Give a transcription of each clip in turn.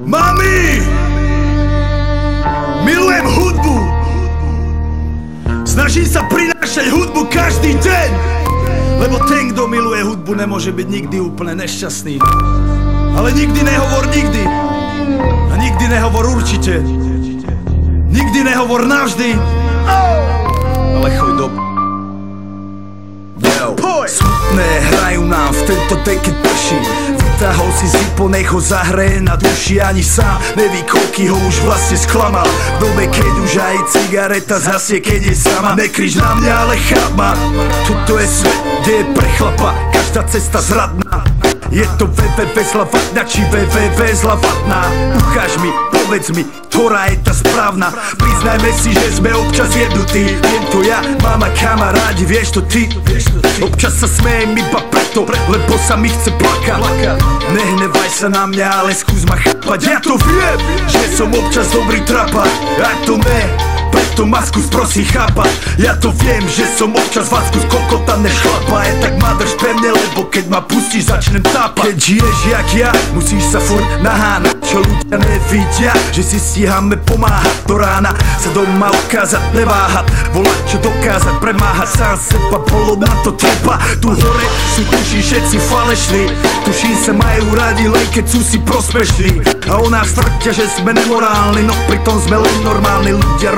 Mami! Milujem hudbu! Snažím sa prinášať hudbu každý deň! Lebo ten, kto miluje hudbu, nemôže byť nikdy úplne nešťastný. Ale nikdy nehovor nikdy. A nikdy nehovor určite. Nikdy nehovor navždy. Ale choď do... Smutné hrajú nám v tento deň, keď prší. Vytáhol si zipo, nech ho zahreje na duši. Ani sám neví, koľký ho už vlastne sklamal. V dobe, keď už aj cigareta zhasie, keď je sama. Nekriž na mňa, ale chápa. Toto je svet, kde je pre chlapa každá cesta zradná. Je to www.zlavatná či www.zlavatná. Ukáž mi, povedz mi, ktorá je tá správna. Priznajme si, že sme občas jednotí. Viem to ja, mama, kamarádi, vieš to ty. Občas sa smejem iba preto, lebo sa mi chce plakať. Nehnevaj sa na mňa, ale skús ma chápať. Ja to viem, že som občas dobrý trapa. Aj to ne, preto ma skús prosím chápať. Ja to viem, že som občas vás skús kokota nešlapa. Je tak ma drž pevne, lebo keď ma pustíš, začnem tápať. Keď žiješ jak ja, musíš sa furt nahánať. Čo ľudia nevidia, že si stíhame pomáhať. Do rána sa doma ukázať, neváhať. Volať, čo dokázať, premáhať sám seba, bolo na to treba. Tu hore sú tuší všetci falešní. Tuším sa majú radi, len keď sú si prospešní. A o nás tvrdia, že sme nemorálni, no pritom sme len normálni ľudia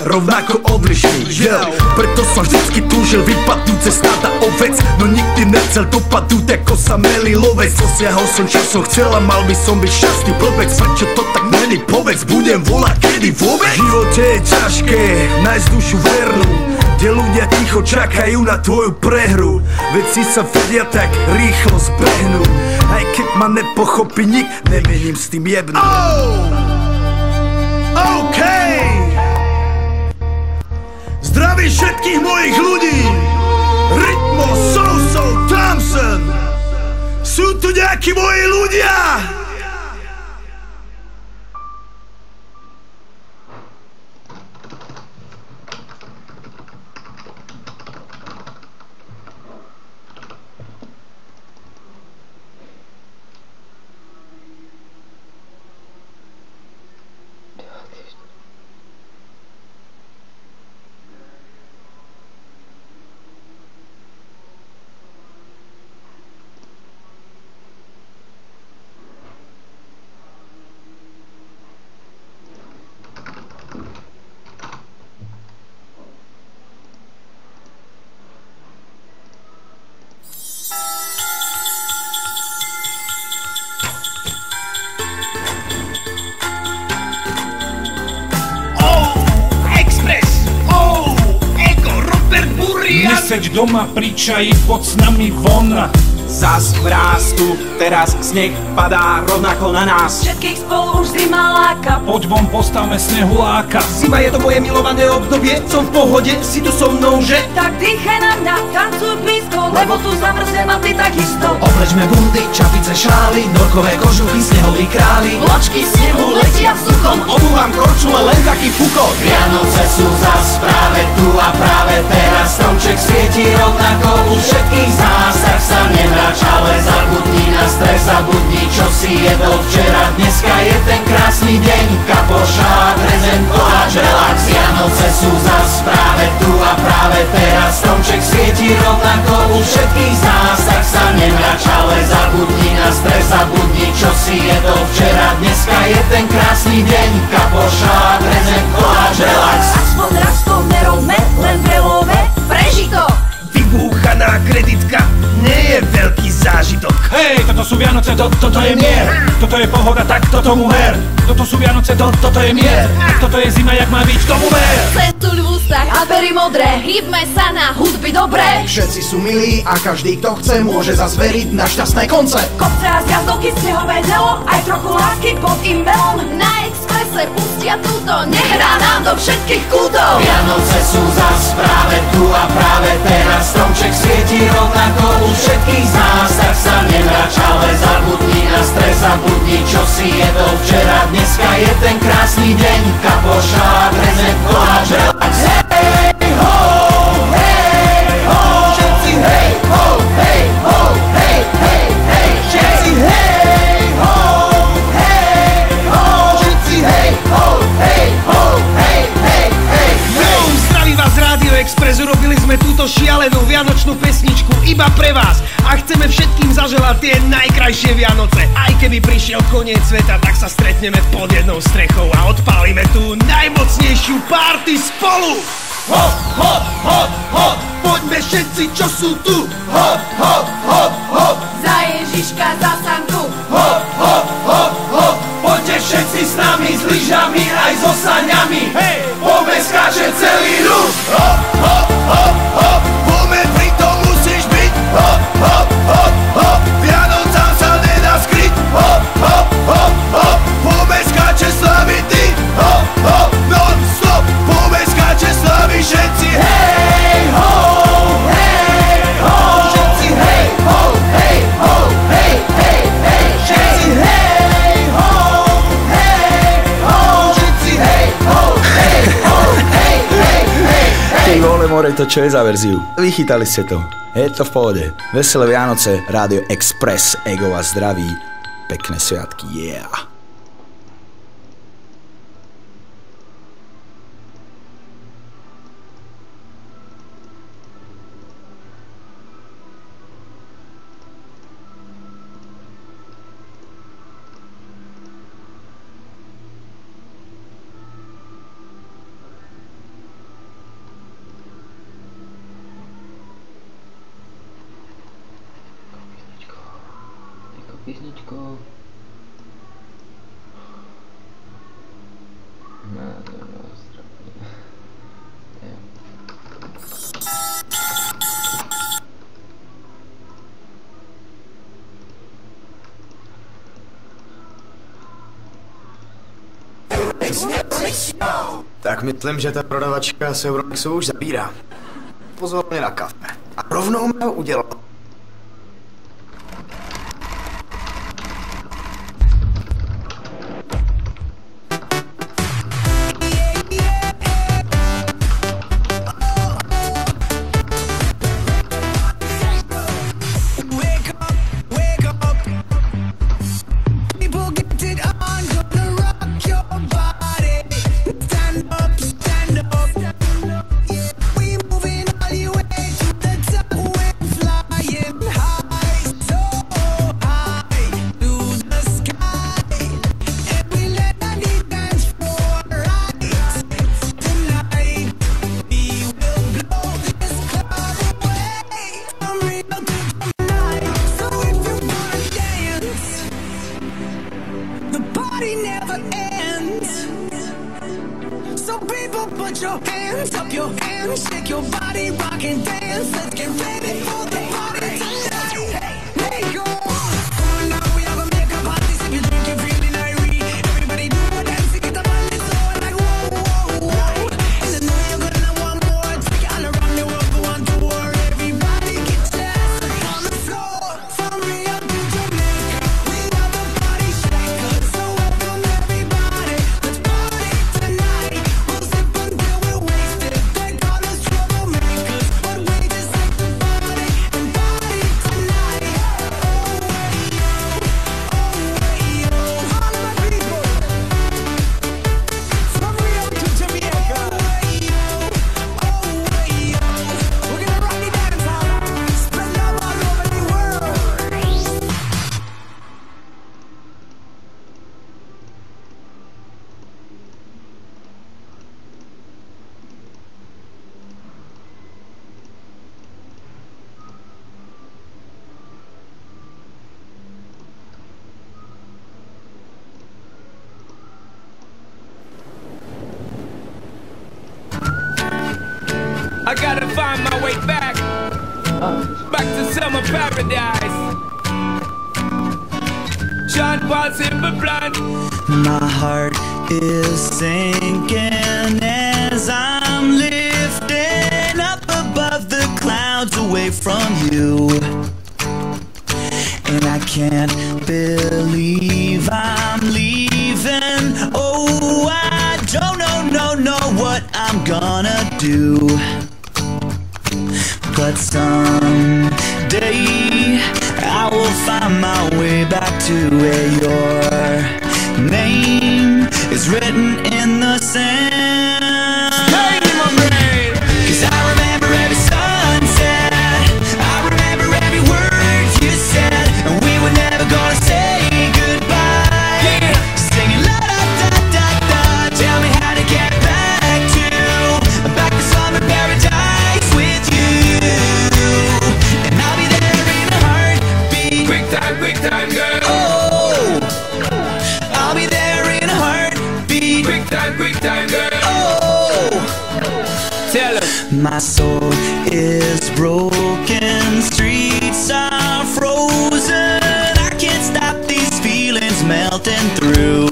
rovnako odlišný, yeah. Preto som vždycky túžil vypadnúť cez stáda ovec, no nikdy nechcel dopadnúť ako sa melý lovec. Dosiahol som čo som chcel a mal by som byť šťastný blbec. Prečo to tak není, povedz, budem volať kedy vôbec? V živote je ťažké nájsť dušu vernú, kde ľudia ticho čakajú na tvoju prehru. Veci sa vedia tak rýchlo zbehnú, aj keď ma nepochopí nik, nemením s tým jebnú. Zdravím všetkých mojich ľudí. Rytmo, So, Thompson. Sú tu nejakí moji ľudia? Neseď doma pri čaji, poď s nami von. Zas vrástu, teraz sneh padá rovnako na nás. Všetkých spolu už zima láka. Poď von, postavme snehuláka. Zima je to moje milované obdobie, som v pohode, si tu so mnou, že? Tak dýchaj na mňa, tancuj blízko, lebo tu zamrznem a ty takisto. Oblečme bundy, čapice, šály, norkové kožuchy, snehoví králi. Vločky snehu letia vzduchom, obúvam korčule, len taký fukot. Vianoce sú zas práve tu a práve teraz. Stromček svieti rovnako u všetkých z nás, tak sa nemrač, ale zabudni na stres, zabudni, čo si jedol včera. Dneska je ten krásny deň, kapoša, prezent, koláč, relax. Vianoce sú zas práve tu a práve teraz. Stromček svieti rovnako u všetkých z nás, tak sa nemrač, ale zabudni na stres, zabudni, čo si jedol včera. Dneska je ten krásny deň, kapoša, prezent, koláč, relax. Aspoň raz to nerobme, len veľové, preži to. Vybúchaná kreditka nie je veľký zážitok. Hej, toto sú Vianoce, toto je mier. Toto je pohoda, tak toto mu ver. Toto sú Vianoce, toto je mier. Tak toto je zima, jak má byť, tomu ver. Cestuľ v ústach a pery modré, hýbme sa na hudby dobré. Všetci sú milí a každý, kto chce, môže zas veriť na šťastné konce. Kopce a zjazdovky, snehové delo, aj trochu lásky pod imelom. Na Expresse pustia túto, nehrá nám do všetkých kútov. Vianoce sú zas práve tu a práve teraz. Stromček svieti rovnako u všetkých z nás, tak sa nemrač, ale zabudni na stres, zabudni, čo si jedol včera. Dneska je ten krásny deň, kapoša, prezent, koláč, relax. Hej ho, hej ho, všetci hej ho, hej ho, hej, hej, hej, všetci hej ho, hej mal tie najkrajšie Vianoce. Aj keby prišiel koniec sveta, tak sa stretneme pod jednou strechou a odpálime tú najmocnejšiu party spolu. Hop, hop, hop, hop, poďme všetci, čo sú tu. Hop, hop, hop, hop, Za Ježiška, za Sanku. Hop, hop, hop, hop, poďte všetci s nami, s lyžami aj so saňami. Hej! Poďme skáče celý ruch. Hop, hop, hop, hop, poďme, pri tom musíš byť. Hop, hop, hop, hop, Vianocám sa nedá skryť. Hop, hop, hop, hop, poďme skáče slaviť ty. Hop, hop, non stop, poďme skáče slaviť všetci. Hej ho, hej ho, Všetci hej ho, hej ho, hej, hej, hej, všetci hej ho, hej ho, všetci hej ho, hej ho, hej, hej, hej, Ty vole more, to čo je za verziu? Vychytali ste to. Je to v pohode. Veselé Vianoce, Rádio Express, Ego vás zdraví. Pekné sviatky, yeah. Písničko. No, to je strapný. Tak myslím, že ta prodavačka se Euromixu už zabírá. Pozval mě na kafe. A rovnou mě ho udělal. I gotta find my way back to summer paradise. Sean Paul Simple Plan. My heart is sinking as I'm lifting up above the clouds away from you. And I can't believe I'm leaving. Oh, I don't know what I'm gonna do. But someday I will find my way back to where your name is written in the sand. Cause I remember every sunset, I remember every word you said, and we big time girl. Oh, I'll be there in a heartbeat. Big time girl. Oh, tell her. my soul is broken, streets are frozen. I can't stop these feelings melting through.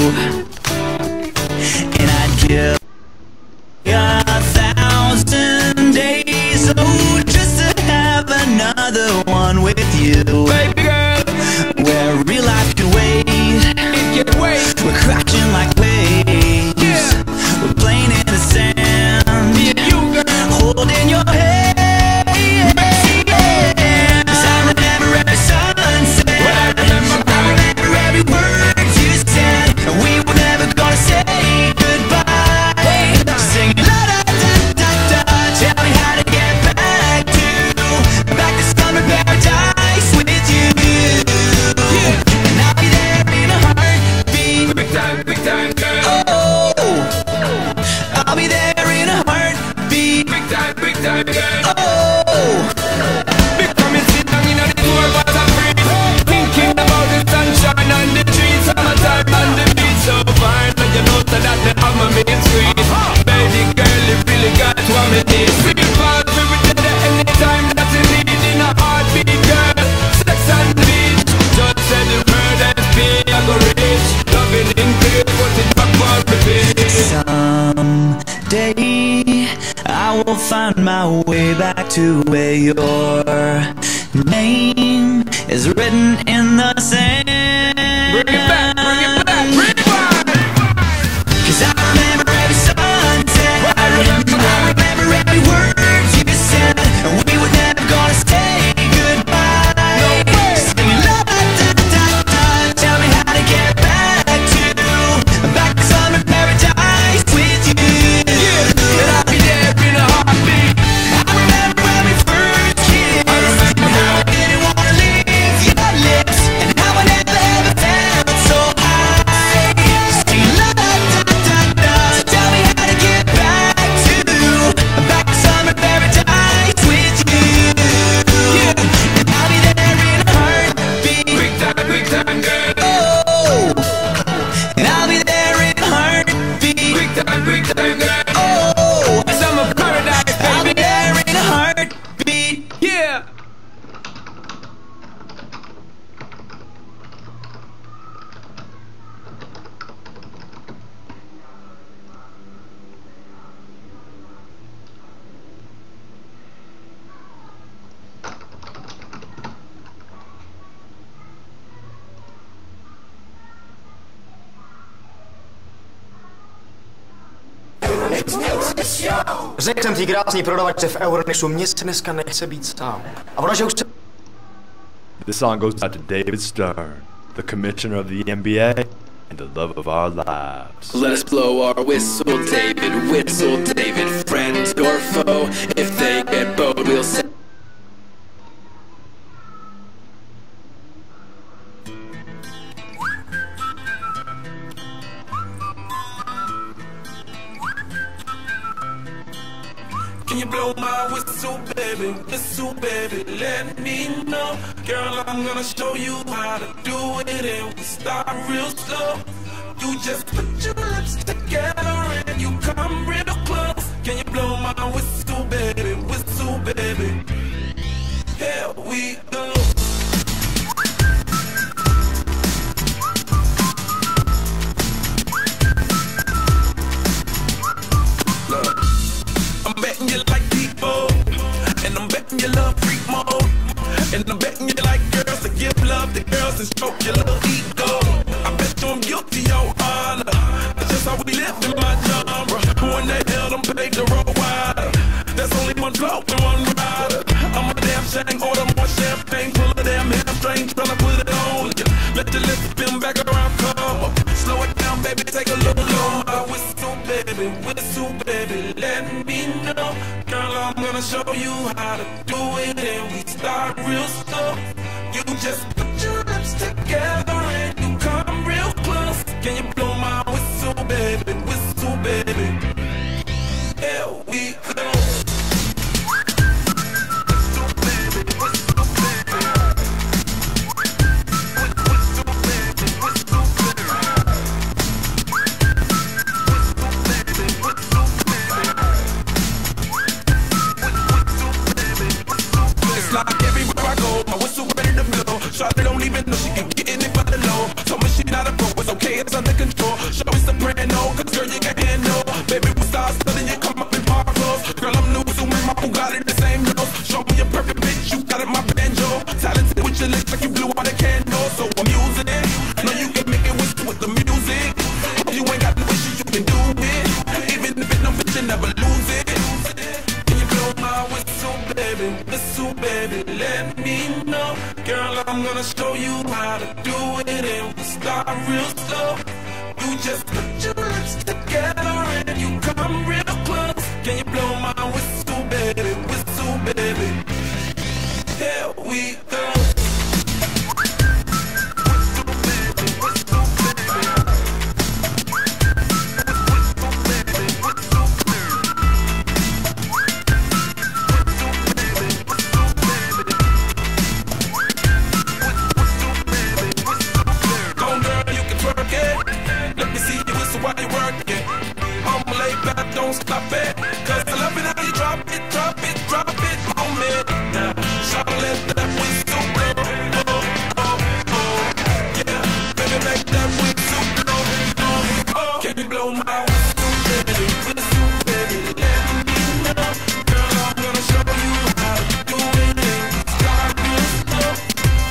And I'd give 1,000 days, oh, just to have another one with you. Baby girl, where real life can wait. it can wait. We're crashing like waves. Yeah. We're playing in the sand. Yeah, you girl, holding your hand. Cause I remember every sunset. well, I remember every word you said. And we were never gonna say goodbye. Singing la da da da da. Tell me how to get back to summer paradise with you. And I'll be there in a heartbeat. big time girl. Oh, I'll be there in a heartbeat. Big time girl. Oh, Big time is sit down in the tour bus and breathe. Thinking about the sunshine and the trees, summertime and the beach so fine. But you know that they have my main street. Baby girl, you really got what me need. Feel fast, we will do that anytime that you need in a heartbeat, girl. Sex and the beat, just say the word and speak. I go rich, loving in clear, put it back for repeat. someday I will find my way back to where your name is written in the sand. Bring it back, rewind. 'Cause I remember every sunset. I remember every word you said. And we were never gonna say goodbye. No way. Singing la da da da da. Tell me how to get back to summer paradise with you. And I'll be there in a heartbeat. I remember when we first kissed. I remember and how I didn't wanna leave your lips, and how I never ever felt so high. Singing la da da da da. So tell me how to get back to summer paradise with you. And I'll be there in a heartbeat. Big time girl. Oh, and I'll be there in a heartbeat. Big time girl. Oh, Summer paradise, I'll be baby. there in a heartbeat. Yeah. Řekl jsem tý krásný prodavačce v Euronixu, mně se dneska nechce být sám. A ona, že už se... This song goes out to David Stern, the commissioner of the NBA and the love of our lives. Let us blow our whistle, David, friend or foe. If they get bold, we'll say. Can you blow my whistle, baby, let me know. Girl, I'm gonna show you how to do it, and we start real slow. You just put your lips together and you come real close. Can you blow my whistle, baby, here we go. Look, I'm betting you like people, and I'm betting you love freak mode, and I'm betting you like girls to give love to girls and stroke your little ego. I bet you I'm guilty, your honor. That's just how we live in my genre. Who in the hell done paved the road wider? There's only one bloke and one rider. I'm a damn shame, order more champagne, pull a damn hamstring, tryna put it on you. Let the lips spin back around, come up. Slow it down, baby, take a look. Blow my whistle, baby, let me know. Girl, I'm gonna show you how to do it, and we start real slow. You just put your lips together and you come real close. Can you blow my whistle, baby, here we go. Whistle, baby, I know she can get in it by the low. Told me she not a pro, it's okay, it's under control. Show me soprano, cause girl you can handle. Baby we start studying, you come up in park clothes. Girl I'm new, so my Bugatti the same nose. Show me a perfect bitch, you got it my banjo. Talented with your lips like you blew out a candle. So I'm using it, know you can make it with the music. You ain't got the wishes, you can do it. Even if it don't fit, you never lose it. Can you blow my whistle, baby, let me know. Girl, I'm gonna show you how to do it. And we'll start real slow. You just put your lips together and you come real close. Can you blow my whistle, baby, here we go. Don't stop it, cause I love it how you drop it on me. Now, shout let that whistle blow. Yeah, baby, make that whistle blow. Can you blow my whistle, baby, let me know. Girl, I'm gonna show you how to do it. Start real slow.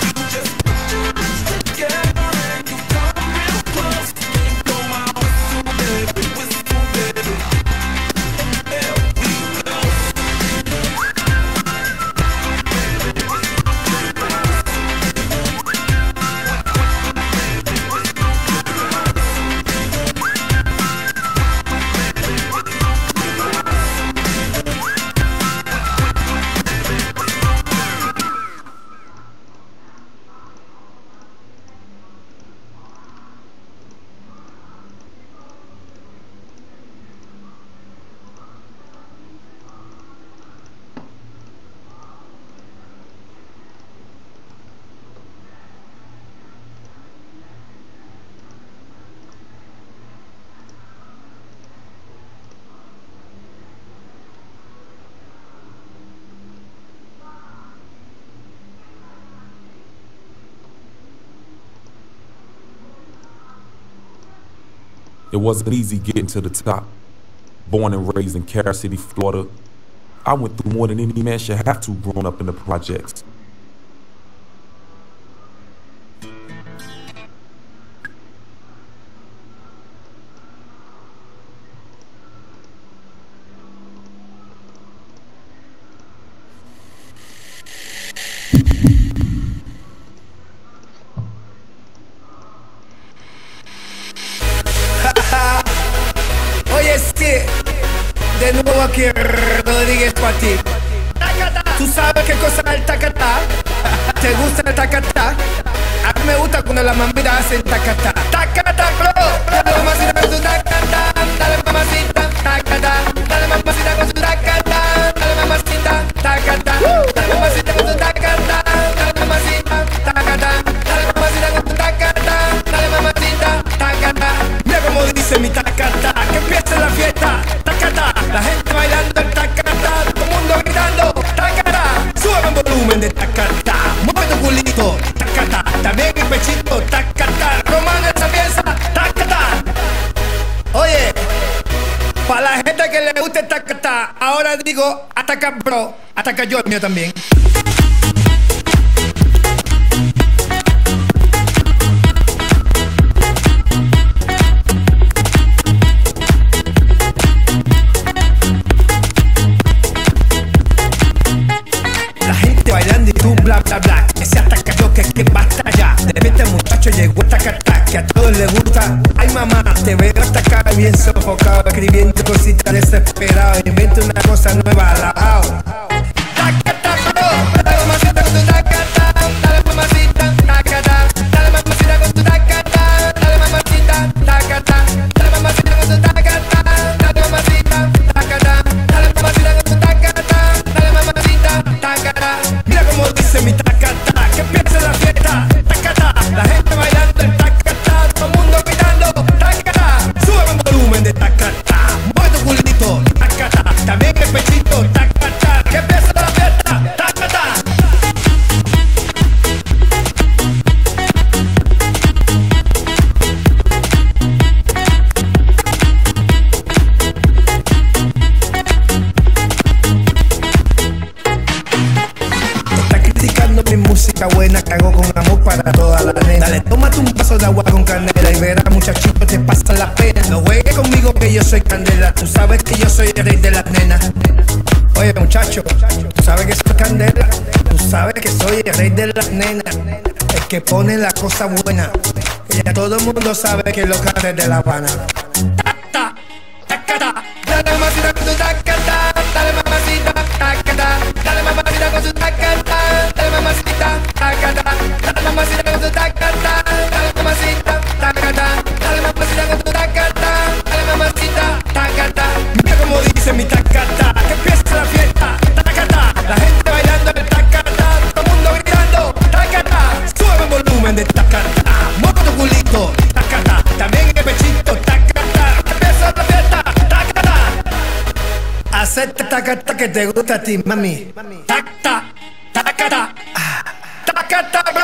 You just put your lips together and you come real close. Can you blow my whistle, baby, It wasn't easy getting to the top. Born and raised in Carol City, Florida, I went through more than any man should have to growing up in the projects. Oye, sí, de nuevo aquí Rodríguez para ti. ¿Tú sabes qué cosa es el tacatá? ¿Te gusta el tacatá? A mí me gusta cuando las mamitas hacen tacatá. Tacatá, bro. Dale mamacita con su tacatá. Dale mamacita, tacatá. Dale mamacita con su tacatá. Dale mamacita, tacatá. Dale mamacita con su tacatá. Dale mamacita, tacatá. Dale mamacita con su tacatá. Dale mamacita, tacatá. Mira como dice mi tacatá. Que empiece la fiesta, tacatá. La gente bailando el tacatá. Todo el mundo gritando, tacatá. Sube el volumen de tacatá. Mueve tu culito, tacatá. También el pechito, tacatá. Romano esa pieza, tacatá. Oye, para la gente que le gusta el tacatá, ahora digo, ataca bro, ataca yo el mío también. La gente bailando y tú bla bla bla. Ese ataca yo que basta ya. De repente muchacho llegó esta tacatá que a todos les gusta. Ay mamá, te veo hasta cara bien sofocado, escribiendo cositas desesperado. Inventa una cosa nueva, alabao. Tacatá, bro. Dale mamacita con tu tacatá. Dale mamacita, tacatá. Dale mamacita con tu tacatá. Dale mamacita, tacatá. Dale mamacita con tu tacatá. Dale mamacita, tacatá. Dale mamacita con tu tacatá. Dale mamacita, tacatá. Mira como dice mi tacatá. Que empiece la fiesta, tacatá. La gente bailando el tacatá. Todo el mundo gritando, tacatá. Sube el volumen de tacatá. Mueve tu culito, tacatá. También el pechito, tacatá. Que empiece la Dale, tómate un vaso de agua con canela y verás, muchachito, te pasa la pena. No juegues conmigo que yo soy candela, tú sabes que yo soy el rey de las nenas. Oye, muchacho, tú sabes que soy candela, tú sabes que soy el rey de las nenas, el que pone la cosa buena, que ya todo el mundo sabe que lo cante de La Habana. Ta, tacata, dale mamacita con tu tacata, dale mamacita, tacata, dale mamacita con tu tacata, dale mamacita, tacata, dale mamacita con tu tacata, dale mamacita, tacata, dale mamacita con tu tacata, dale mamacita, tacata. Mira como dice mi tacata, que empieza la fiesta, tacata, la gente bailando el tacata, todo el mundo gritando, tacata, sube el volumen de tacata, mueve tu culito, tacata, también el pechito, tacata, que empieza la fiesta, tacata. Hacete tacata que te gusta a ti, mami. Tacata, tacata, tacata, bro.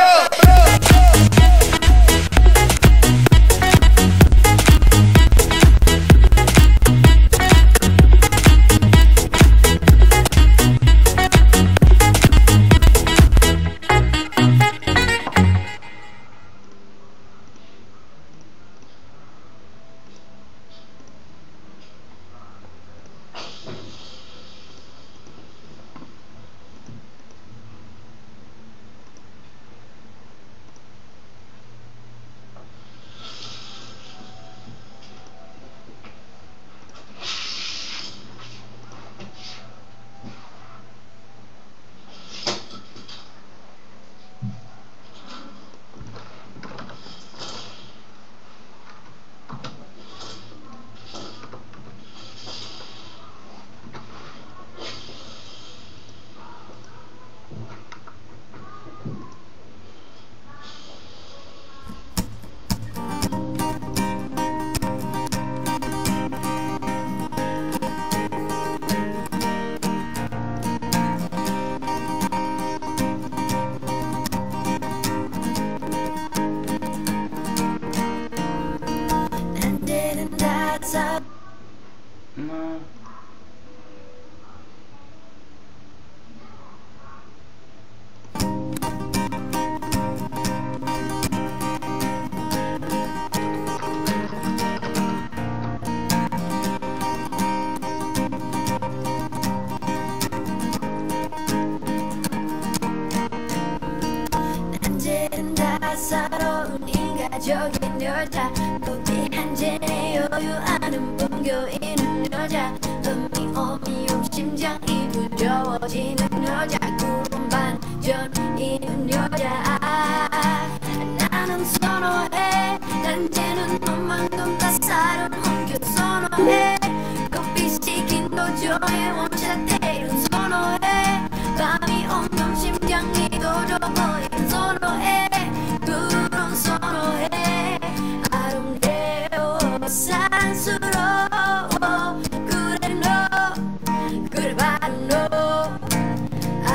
사로운 인간적인 여자 커피 한 잔에 여유하는 분교이는 여자 미움 심장이 두려워지는 여자 구름 반전이는 여자 나는 선호해 단체는 너만큼 따사로운 honky 선호해 커피 시킨 도저히 원샷 때는 선호해 밤이 오면 심장이 도저히 선호해 그런 선호해 아름대워 산스러워 그래 너 그래 바로 너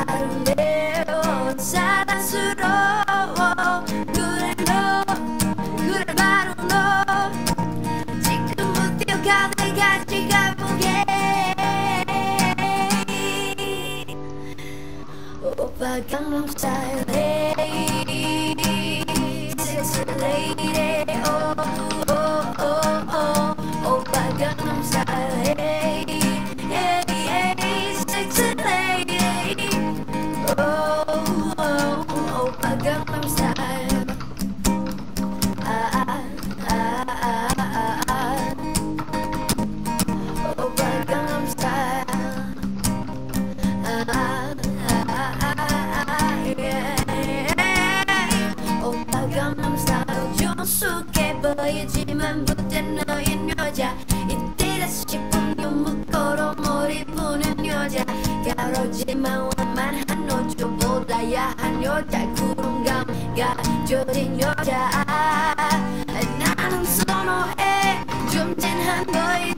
아름대워 사랑스러워 그래 너 그래 바로 너 지금부터 가득 같이 가보게 오빠 강남 스타일 hey sexy lady oh oh oh oh 오빠 강남 스타일 hey hey hey sexy lady oh oh 오빠 강남 스타일 오빠 강남 스타일 오빠 강남 스타일 조숙해 보이지만 못된 너인 여자 이때다 싶으면 묶어로 머리 부는 여자 가로지만 원만한 노조보다 야한 여자 구름감 가져진 여자 나는 선호해 좀 진한 너의